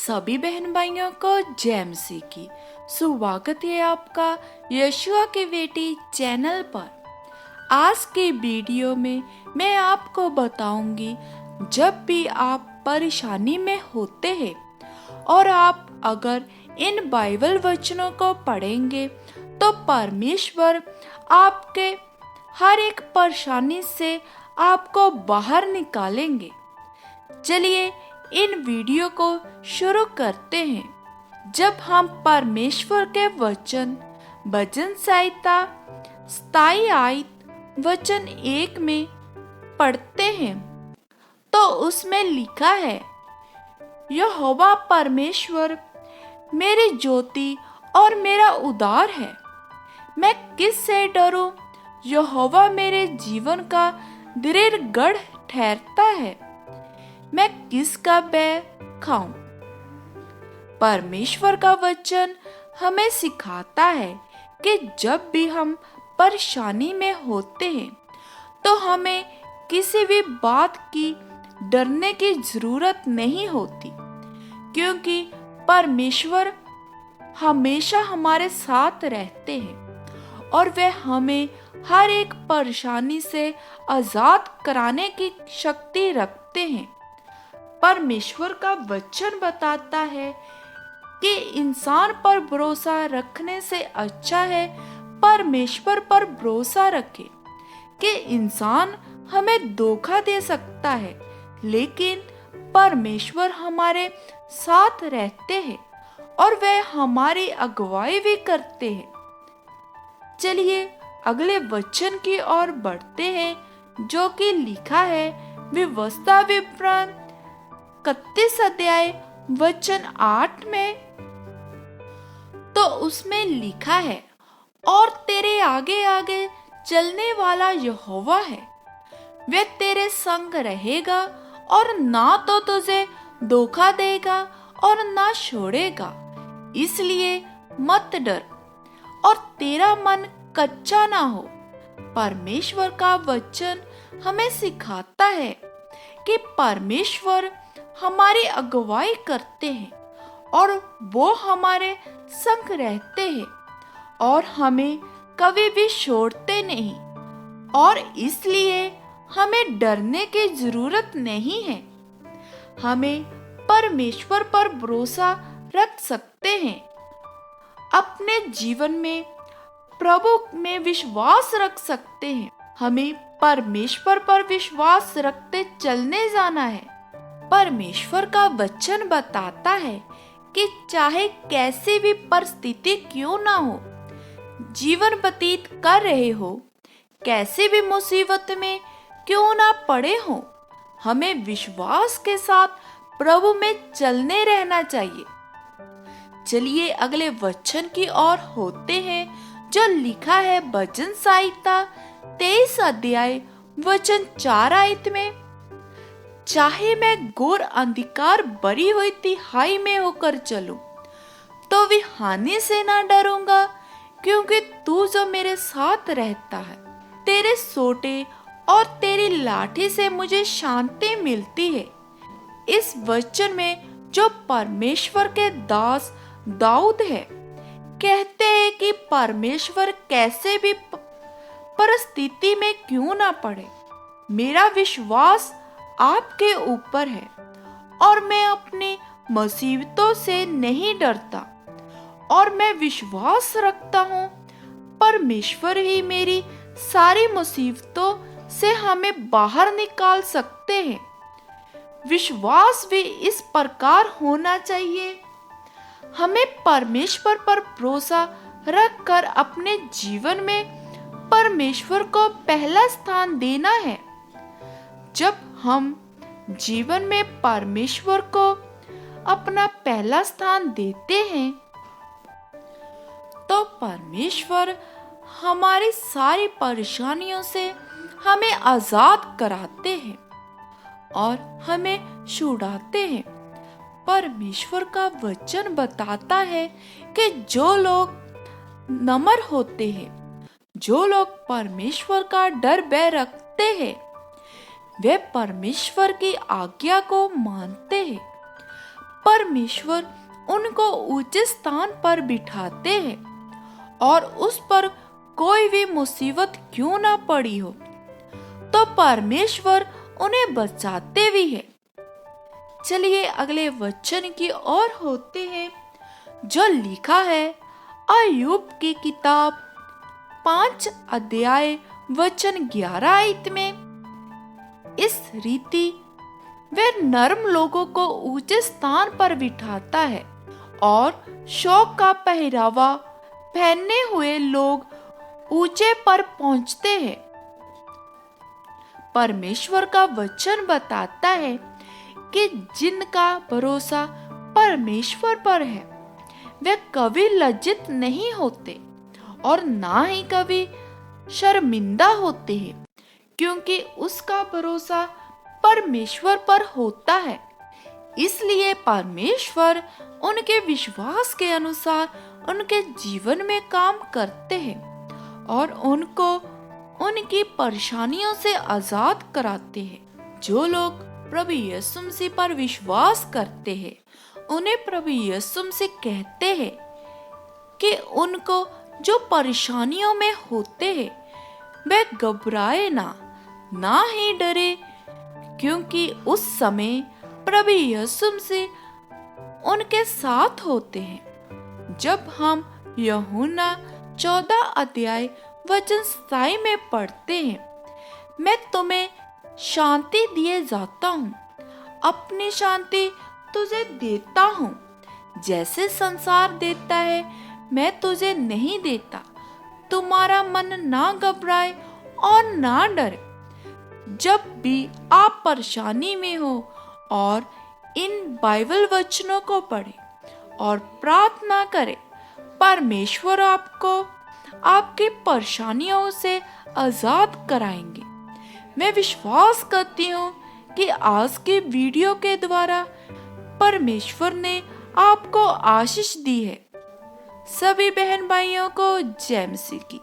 सभी बहन भाइयों को जय मसीह की स्वागत है आपका यशुआ की बेटी चैनल पर। आज के वीडियो में मैं आपको बताऊंगी, जब भी आप परेशानी में होते हैं और आप अगर इन बाइबल वचनों को पढ़ेंगे तो परमेश्वर आपके हर एक परेशानी से आपको बाहर निकालेंगे। चलिए इन वीडियो को शुरू करते हैं। जब हम परमेश्वर के वचन भजन संहिता 27 आयत वचन 1 में पढ़ते हैं तो उसमें लिखा है, यहोवा परमेश्वर मेरी ज्योति और मेरा उद्धार है, मैं किससे डरूं? यहोवा मेरे जीवन का दृढ़ गढ़ ठहरता है, मैं किसका बैर खाऊं? परमेश्वर का वचन हमें सिखाता है कि जब भी हम परेशानी में होते हैं तो हमें किसी भी बात की डरने की जरूरत नहीं होती, क्योंकि परमेश्वर हमेशा हमारे साथ रहते हैं और वह हमें हर एक परेशानी से आजाद कराने की शक्ति रखते हैं। परमेश्वर का वचन बताता है कि इंसान पर भरोसा रखने से अच्छा है परमेश्वर पर भरोसा रखे। कि इंसान हमें धोखा दे सकता है, लेकिन परमेश्वर हमारे साथ रहते हैं और वह हमारी अगुवाई भी करते हैं। चलिए अगले वचन की ओर बढ़ते हैं, जो कि लिखा है व्यवस्था विवरण 31 अध्याय वचन 8 में। तो उसमें लिखा है, और तेरे आगे आगे चलने वाला यहोवा है, वह तेरे संग रहेगा और ना तो तुझे धोखा देगा और ना छोड़ेगा, इसलिए मत डर और तेरा मन कच्चा ना हो। परमेश्वर का वचन हमें सिखाता है कि परमेश्वर हमारी अगुवाई करते हैं और वो हमारे संग रहते हैं और हमें कभी भी छोड़ते नहीं, और इसलिए हमें डरने की जरूरत नहीं है। हमें परमेश्वर पर भरोसा रख सकते हैं। अपने जीवन में प्रभु में विश्वास रख सकते हैं। हमें परमेश्वर पर विश्वास रखते चलने जाना है। परमेश्वर का वचन बताता है कि चाहे कैसी भी परिस्थिति क्यों ना हो, जीवन व्यतीत कर रहे हो, कैसे भी मुसीबत में क्यों ना पड़े हो, हमें विश्वास के साथ प्रभु में चलने रहना चाहिए। चलिए अगले वचन की ओर होते हैं, जो लिखा है भजन संहिता 23 अध्याय वचन 4 आयत में। चाहे मैं घोर अंधकार भरी हुई तिहाई में होकर चलूं, तो भी हानि से ना डरूंगा, क्योंकि तू जो मेरे साथ रहता है। तेरे सोटे और तेरी लाठी से मुझे शांति मिलती है। इस वचन में जो परमेश्वर के दास दाऊद है, कहते हैं कि परमेश्वर कैसे भी परिस्थिति में क्यों ना पड़े, मेरा विश्वास आपके ऊपर है और मैं अपनी मुसीबतों से नहीं डरता, और मैं विश्वास रखता हूँ परमेश्वर ही मेरी सारी मुसीबतों से हमें बाहर निकाल सकते हैं। विश्वास भी इस प्रकार होना चाहिए। हमें परमेश्वर पर भरोसा रखकर अपने जीवन में परमेश्वर को पहला स्थान देना है। जब हम जीवन में परमेश्वर को अपना पहला स्थान देते हैं तो परमेश्वर हमारी सारी परेशानियों से हमें आजाद कराते हैं और हमें छुड़ाते हैं। परमेश्वर का वचन बताता है कि जो लोग नम्र होते हैं, जो लोग परमेश्वर का डर भय रखते हैं, वे परमेश्वर की आज्ञा को मानते हैं। परमेश्वर उनको ऊंचे स्थान पर बिठाते हैं और उस पर कोई भी मुसीबत क्यों ना पड़ी हो तो परमेश्वर उन्हें बचाते भी है। चलिए अगले वचन की ओर होते हैं, जो लिखा है अय्यूब की किताब 5 अध्याय वचन 11 आयत में। इस रीति वे नर्म लोगों को ऊंचे स्थान पर बिठाता है और शौक का पहरावा पहने हुए लोग ऊंचे पर पहुंचते हैं। परमेश्वर का वचन बताता है कि जिनका भरोसा परमेश्वर पर है वे कभी लज्जित नहीं होते और ना ही कभी शर्मिंदा होते हैं, क्योंकि उसका भरोसा परमेश्वर पर होता है। इसलिए परमेश्वर उनके विश्वास के अनुसार उनके जीवन में काम करते हैं और उनको उनकी परेशानियों से आजाद कराते हैं। जो लोग प्रभु यीशु मसीह पर विश्वास करते हैं उन्हें प्रभु यीशु मसीह कहते हैं कि उनको जो परेशानियों में होते हैं वे घबराए ना ही डरे, क्योंकि उस समय प्रभु यीशु मसीह उनके साथ होते हैं। जब हम यूहन्ना 14 अध्याय वचन 27 में पढ़ते हैं, मैं तुम्हें शांति दिए जाता हूँ, अपनी शांति तुझे देता हूँ, जैसे संसार देता है मैं तुझे नहीं देता। तुम्हारा मन ना घबराए और ना डरे। जब भी आप परेशानी में हो और इन बाइबल वचनों को पढ़ें और प्रार्थना करें, परमेश्वर आपको आपकी परेशानियों से आजाद कराएंगे। मैं विश्वास करती हूँ कि आज के वीडियो के द्वारा परमेश्वर ने आपको आशीष दी है। सभी बहन भाइयों को जय मसीह की।